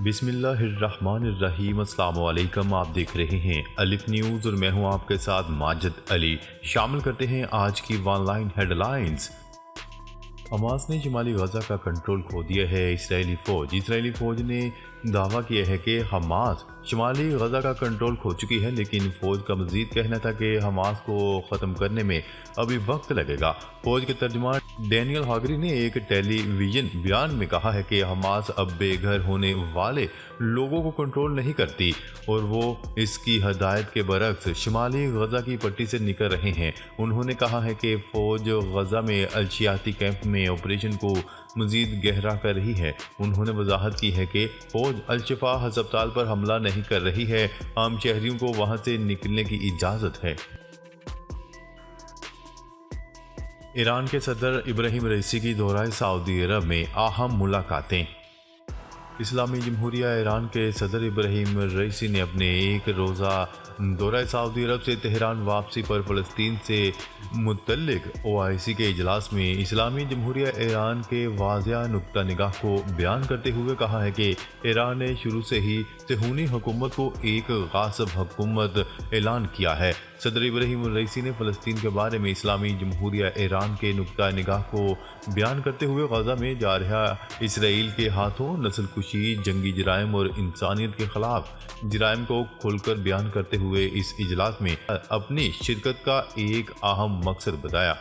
بسم اللہ الرحمن الرحیم۔ السلام علیکم، آپ دیکھ رہے ہیں الف نیوز اور میں ہوں آپ کے ساتھ ماجد علی۔ شامل کرتے ہیں آج کی ون لائن ہیڈ لائنز۔ حماس نے شمالی غزہ کا کنٹرول کھو دیا ہے۔ اسرائیلی فوج نے دعویٰ کیا ہے کہ حماس شمالی غزہ کا کنٹرول کھو چکی ہے، لیکن فوج کا مزید کہنا تھا کہ حماس کو ختم کرنے میں ابھی وقت لگے گا۔ فوج کے ترجمان ڈینیل ہاگری نے ایک ٹیلی ویژن بیان میں کہا ہے کہ حماس اب بے گھر ہونے والے لوگوں کو کنٹرول نہیں کرتی اور وہ اس کی ہدایت کے برعکس شمالی غزہ کی پٹی سے نکل رہے ہیں۔ انہوں نے کہا ہے کہ فوج غزہ میں الشیاتی کیمپ میں آپریشن کو مزید گہرا کر رہی ہے۔ انہوں نے وضاحت کی ہے کہ فوج الشفا ہسپتال پر حملہ نہیں کر رہی ہے، عام شہریوں کو وہاں سے نکلنے کی اجازت ہے۔ ایران کے صدر ابراہیم رئیسی کی دورہ سعودی عرب میں اہم ملاقاتیں۔ اسلامی جمہوریہ ایران کے صدر ابراہیم رئیسی نے اپنے ایک روزہ دورہ سعودی عرب سے تہران واپسی پر فلسطین سے متعلق OIC کے اجلاس میں اسلامی جمہوریہ ایران کے واضح نقطہ نگاہ کو بیان کرتے ہوئے کہا ہے کہ ایران نے شروع سے ہی صہیونی حکومت کو ایک غاصب حکومت اعلان کیا ہے۔ صدر ابراہیم رئیسی نے فلسطین کے بارے میں اسلامی جمہوریہ ایران کے نقطہ نگاہ کو بیان کرتے ہوئے غزہ میں جارحہ اسرائیل کے ہاتھوں نسل کشی، جنگی جرائم اور انسانیت کے خلاف جرائم کو کھل کر بیان کرتے ہوئے اس اجلاس میں اپنی شرکت کا ایک اہم مقصد بتایا۔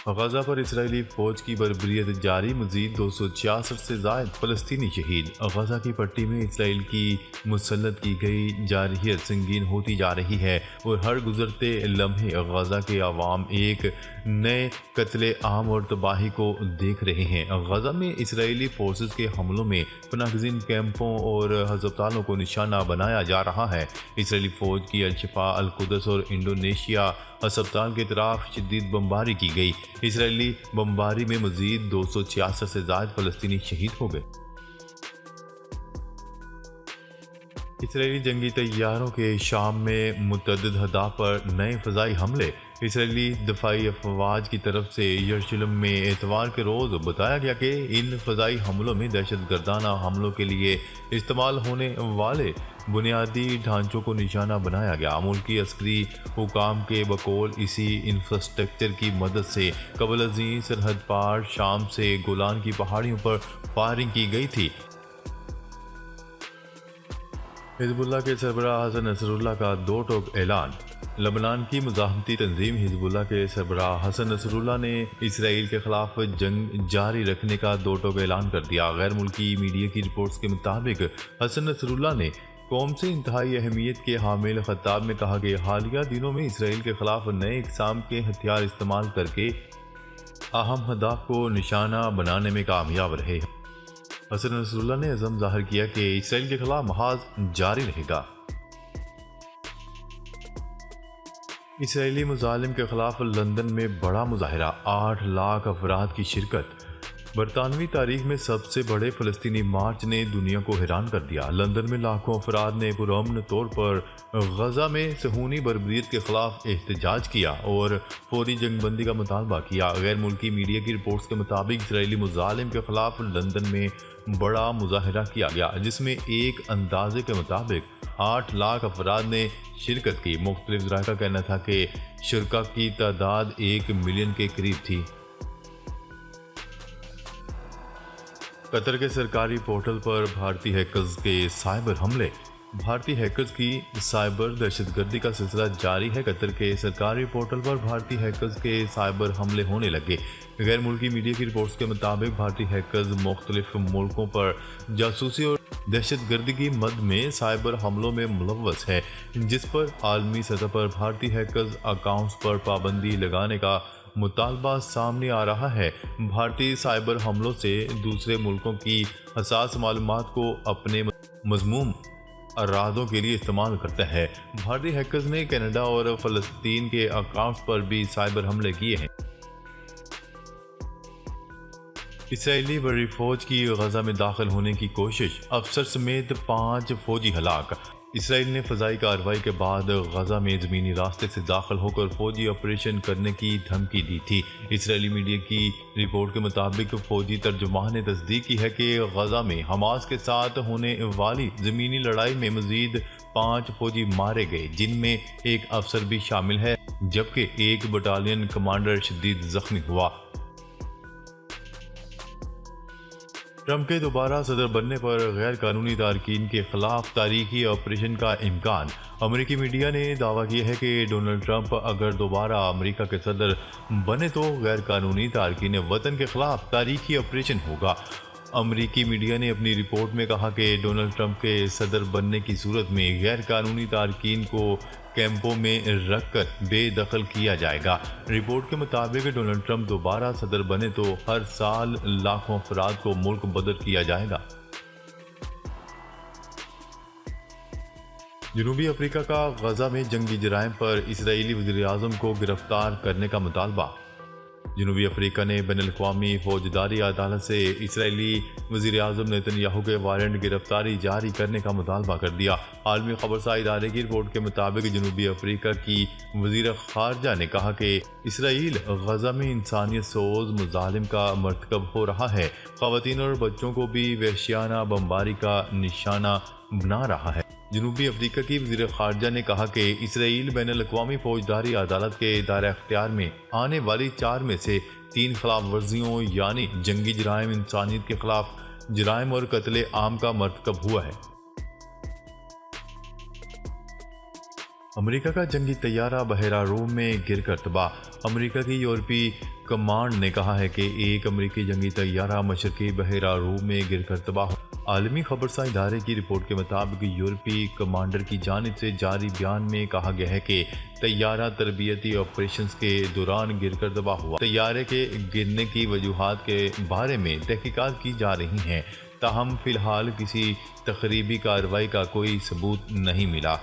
غزہ پر اسرائیلی فوج کی بربریت جاری، مزید 266 سے زائد فلسطینی شہید۔ غزہ کی پٹی میں اسرائیل کی مسلط کی گئی جارحیت سنگین ہوتی جا رہی ہے اور ہر گزرتے لمحے غزہ کے عوام ایک نئے قتل عام اور تباہی کو دیکھ رہے ہیں۔ غزہ میں اسرائیلی فورسز کے حملوں میں پناہ گزین کیمپوں اور ہسپتالوں کو نشانہ بنایا جا رہا ہے۔ اسرائیلی فوج کی الشفا، القدس اور انڈونیشیا ہسپتال کی طرف شدید بمباری کی گئی۔ اسرائیلی بمباری میں مزید 266 سے زائد فلسطینی شہید ہو گئے۔ اسرائیلی جنگی طیاروں کے شام میں متعدد اہداف پر نئے فضائی حملے۔ اسرائیلی دفاعی افواج کی طرف سے یروشلم میں اتوار کے روز بتایا گیا کہ ان فضائی حملوں میں دہشت گردانہ حملوں کے لیے استعمال ہونے والے بنیادی ڈھانچوں کو نشانہ بنایا گیا۔ ملکی عسکری حکام کے بقول اسی انفراسٹرکچر کی مدد سے قبل ازیں سرحد پار شام سے گولان کی پہاڑیوں پر فائرنگ کی گئی تھی۔ حزب اللہ کے سربراہ حسن نصر اللہ کا دو ٹوک اعلان۔ لبنان کی مزاحمتی تنظیم حزب اللہ کے سربراہ حسن نصر اللہ نے اسرائیل کے خلاف جنگ جاری رکھنے کا دو ٹوک اعلان کر دیا۔ غیر ملکی میڈیا کی رپورٹس کے مطابق حسن نصر اللہ نے قوم سے انتہائی اہمیت کے حامل خطاب میں کہا کہ حالیہ دنوں میں اسرائیل کے خلاف نئے اقسام کے ہتھیار استعمال کر کے اہم اہداف کو نشانہ بنانے میں کامیاب رہے۔ حسن نصر اللہ نے عزم ظاہر کیا کہ اسرائیل کے خلاف محاذ جاری رہے گا۔ اسرائیلی مظالم کے خلاف لندن میں بڑا مظاہرہ، 8 لاکھ افراد کی شرکت۔ برطانوی تاریخ میں سب سے بڑے فلسطینی مارچ نے دنیا کو حیران کر دیا۔ لندن میں لاکھوں افراد نے پرامن طور پر غزہ میں صہیونی بربریت کے خلاف احتجاج کیا اور فوری جنگ بندی کا مطالبہ کیا۔ غیر ملکی میڈیا کی رپورٹس کے مطابق اسرائیلی مظالم کے خلاف لندن میں بڑا مظاہرہ کیا گیا، جس میں ایک اندازے کے مطابق 8 لاکھ افراد نے شرکت کی۔ مختلف ذرائع کا کہنا تھا کہ شرکاء کی تعداد 1 ملین کے قریب تھی۔ قطر کے سرکاری پورٹل پر بھارتی ہیکرز کے سائبر حملے۔ بھارتی ہیکرز کی سائبر دہشت گردی کا سلسلہ جاری ہے۔ قطر کے سرکاری پورٹل پر بھارتی ہیکرز کے سائبر حملے ہونے لگے۔ غیر ملکی میڈیا کی رپورٹس کے مطابق بھارتی ہیکرز مختلف ملکوں پر جاسوسی اور دہشت گردی کی مد میں سائبر حملوں میں ملوث ہے، جس پر عالمی سطح پر بھارتی ہیکرز اکاؤنٹس پر پابندی لگانے کا مطالبہ سامنے آ رہا ہے۔ بھارتی سائبر حملوں سے دوسرے ملکوں کی حساس معلومات کو اپنے مذموم ارادوں کے لیے استعمال کرتا ہے۔ بھارتی ہیکرز نے کینیڈا اور فلسطین کے اکاؤنٹس پر بھی سائبر حملے کیے ہیں۔ اسرائیلی بڑی فوج کی غزہ میں داخل ہونے کی کوشش، افسر سمیت 5 فوجی ہلاک۔ اسرائیل نے فضائی کارروائی کے بعد غزہ میں زمینی راستے سے داخل ہو کر فوجی آپریشن کرنے کی دھمکی دی تھی۔ اسرائیلی میڈیا کی رپورٹ کے مطابق فوجی ترجمان نے تصدیق کی ہے کہ غزہ میں حماس کے ساتھ ہونے والی زمینی لڑائی میں مزید 5 فوجی مارے گئے، جن میں ایک افسر بھی شامل ہے، جبکہ ایک بٹالین کمانڈر شدید زخمی ہوا۔ ٹرمپ کے دوبارہ صدر بننے پر غیر قانونی تارکین کے خلاف تاریخی آپریشن کا امکان۔ امریکی میڈیا نے دعویٰ کیا ہے کہ ڈونلڈ ٹرمپ اگر دوبارہ امریکہ کے صدر بنے تو غیر قانونی تارکین وطن کے خلاف تاریخی آپریشن ہوگا۔ امریکی میڈیا نے اپنی رپورٹ میں کہا کہ ڈونلڈ ٹرمپ کے صدر بننے کی صورت میں غیر قانونی تارکین کو کیمپوں میں رکھ کر بے دخل کیا جائے گا۔ رپورٹ کے مطابق ڈونلڈ ٹرمپ دوبارہ صدر بنے تو ہر سال لاکھوں افراد کو ملک بدر کیا جائے گا۔ جنوبی افریقہ کا غزہ میں جنگی جرائم پر اسرائیلی وزیر اعظم کو گرفتار کرنے کا مطالبہ۔ جنوبی افریقہ نے بین الاقوامی فوجداری عدالت سے اسرائیلی وزیر اعظم نیتن یاہو کے وارنٹ گرفتاری جاری کرنے کا مطالبہ کر دیا۔ عالمی خبرساں ادارے کی رپورٹ کے مطابق جنوبی افریقہ کی وزیر خارجہ نے کہا کہ اسرائیل غزہ میں انسانیت سوز مظالم کا مرتکب ہو رہا ہے، خواتین اور بچوں کو بھی وحشیانہ بمباری کا نشانہ بنا رہا ہے۔ جنوبی افریقہ کی وزیر خارجہ نے کہا کہ اسرائیل بین الاقوامی فوجداری عدالت کے دائرہ اختیار میں آنے والی 4 میں سے 3 خلاف ورزیوں یعنی جنگی جرائم، انسانیت کے خلاف جرائم اور قتل عام کا مرتکب ہوا ہے۔ امریکہ کا جنگی طیارہ بحیرہ روم میں گر کر تباہ۔ امریکہ کی یورپی کمانڈ نے کہا ہے کہ ایک امریکی جنگی طیارہ مشرقی بحیرہ روم میں گر کر تباہ ہوا۔ عالمی خبرساں ادارے کی رپورٹ کے مطابق یورپی کمانڈر کی جانب سے جاری بیان میں کہا گیا ہے کہ طیارہ تربیتی آپریشنز کے دوران گر کر تباہ ہوا۔ طیارے کے گرنے کی وجوہات کے بارے میں تحقیقات کی جا رہی ہیں، تاہم فی الحال کسی تخریبی کارروائی کا کوئی ثبوت نہیں ملا۔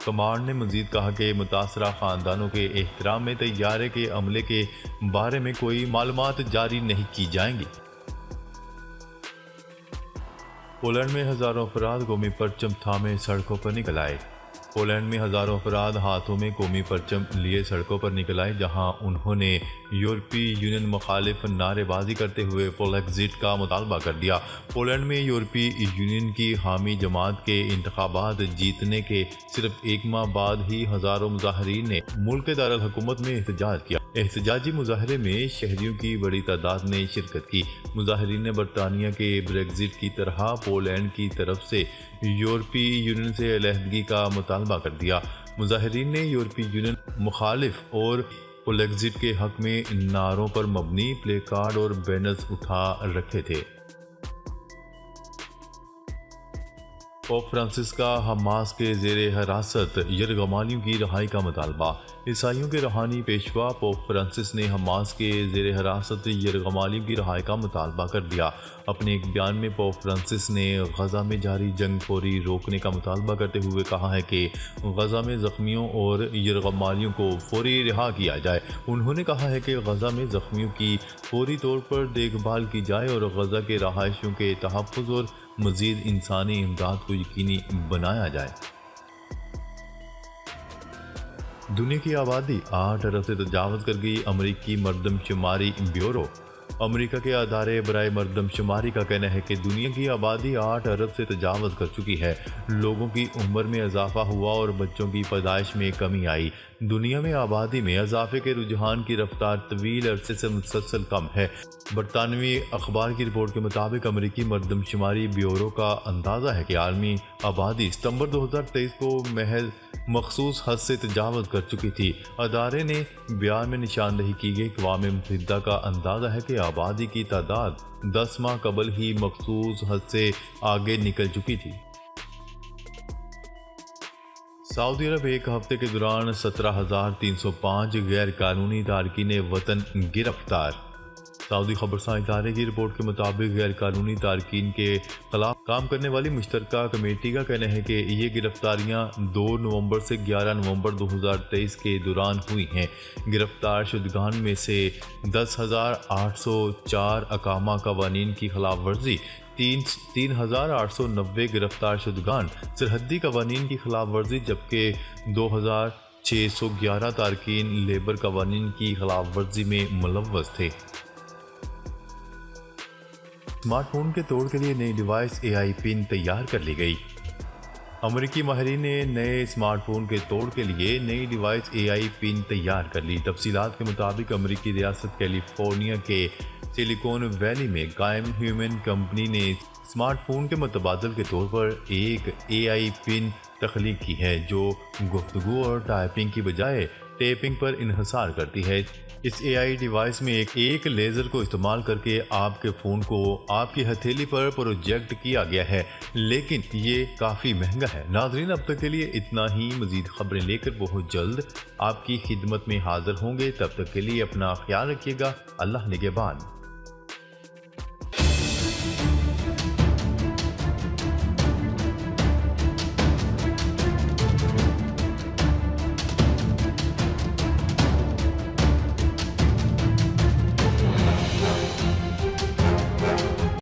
کمانڈ نے مزید کہا کہ متاثرہ خاندانوں کے احترام میں طیارے کے عملے کے بارے میں کوئی معلومات جاری نہیں کی جائیں گی۔ پولینڈ میں ہزاروں افراد قومی پرچم تھامے سڑکوں پر نکل آئے۔ پولینڈ میں ہزاروں افراد ہاتھوں میں قومی پرچم لیے سڑکوں پر نکل آئے، جہاں انہوں نے یورپی یونین مخالف نعرے بازی کرتے ہوئے پولیکزٹ کا مطالبہ کر دیا۔ پولینڈ میں یورپی یونین کی حامی جماعت کے انتخابات جیتنے کے صرف 1 ماہ بعد ہی ہزاروں مظاہرین نے ملک کے دارالحکومت میں احتجاج کیا۔ احتجاجی مظاہرے میں شہریوں کی بڑی تعداد نے شرکت کی۔ مظاہرین نے برطانیہ کے بریگزٹ کی طرح پولینڈ کی طرف سے یورپی یونین سے علیحدگی کا مطالبہ کر دیا۔ مظاہرین نے یورپی یونین مخالف اور پولیکزٹ کے حق میں نعروں پر مبنی پلے کارڈ اور بینرز اٹھا رکھے تھے۔ پوپ فرانسس کا حماس کے زیر حراست یرغمالیوں کی رہائی کا مطالبہ۔ عیسائیوں کے روحانی پیشوا پوپ فرانسس نے حماس کے زیر حراست یرغمالیوں کی رہائی کا مطالبہ کر دیا۔ اپنے ایک بیان میں پوپ فرانسس نے غزہ میں جاری جنگ فوری روکنے کا مطالبہ کرتے ہوئے کہا ہے کہ غزہ میں زخمیوں اور یرغمالیوں کو فوری رہا کیا جائے۔ انہوں نے کہا ہے کہ غزہ میں زخمیوں کی فوری طور پر دیکھ بھال کی جائے اور غزہ کے رہائشیوں کے تحفظ اور مزید انسانی امداد کو یقینی بنایا جائے۔ دنیا کی آبادی 8 ارب سے تجاوز کر گئی۔ امریکی مردم شماری بیورو۔ امریکہ کے ادارے برائے مردم شماری کا کہنا ہے کہ دنیا کی آبادی 8 ارب سے تجاوز کر چکی ہے۔ لوگوں کی عمر میں اضافہ ہوا اور بچوں کی پیدائش میں کمی آئی۔ دنیا میں آبادی میں اضافے کے رجحان کی رفتار طویل عرصے سے مسلسل کم ہے۔ برطانوی اخبار کی رپورٹ کے مطابق امریکی مردم شماری بیورو کا اندازہ ہے کہ عالمی آبادی ستمبر 2023 کو محض مخصوص حد سے تجاوز کر چکی تھی۔ ادارے نے بیان میں نشاندہی کی گئی کہ اقوام متحدہ کا اندازہ ہے کہ آبادی کی تعداد 10 ماہ قبل ہی مخصوص حد سے آگے نکل چکی تھی۔ سعودی عرب ایک ہفتے کے دوران 17,305 غیر قانونی تارکین وطن گرفتار۔ سعودی خبرساں ادارے کی رپورٹ کے مطابق غیر قانونی تارکین کے خلاف کام کرنے والی مشترکہ کمیٹی کا کہنا ہے کہ یہ گرفتاریاں 2 نومبر سے 11 نومبر 2023 کے دوران ہوئی ہیں۔ گرفتار شدگان میں سے 10,804 اقامہ قوانین کی خلاف ورزی، 3,890 گرفتار شدگان سرحدی قوانین کی خلاف ورزی، جبکہ 2,611 تارکین لیبر قوانین کی خلاف ورزی میں ملوث تھے۔ اسمارٹ فون کے توڑ کے لیے نئی ڈیوائس AI پن تیار کر لی گئی۔ امریکی ماہرین نے نئے اسمارٹ فون کے توڑ کے لیے نئی ڈیوائس AI پن تیار کر لی۔ تفصیلات کے مطابق امریکی ریاست کیلیفورنیا کے سلیکون ویلی میں قائم ہیومن کمپنی نے اسمارٹ فون کے متبادل کے طور پر ایک AI پن تخلیق کی ہے جو گفتگو اور ٹائپنگ کی بجائے ٹیپنگ پر انحصار کرتی ہے۔ اس AI ڈیوائس میں ایک لیزر کو استعمال کر کے آپ کے فون کو آپ کی ہتھیلی پر پروجیکٹ کیا گیا ہے، لیکن یہ کافی مہنگا ہے۔ ناظرین، اب تک کے لیے اتنا ہی۔ مزید خبریں لے کر بہت جلد آپ کی خدمت میں حاضر ہوں گے۔ تب تک کے لیے اپنا خیال رکھیے گا۔ اللہ نگہبان۔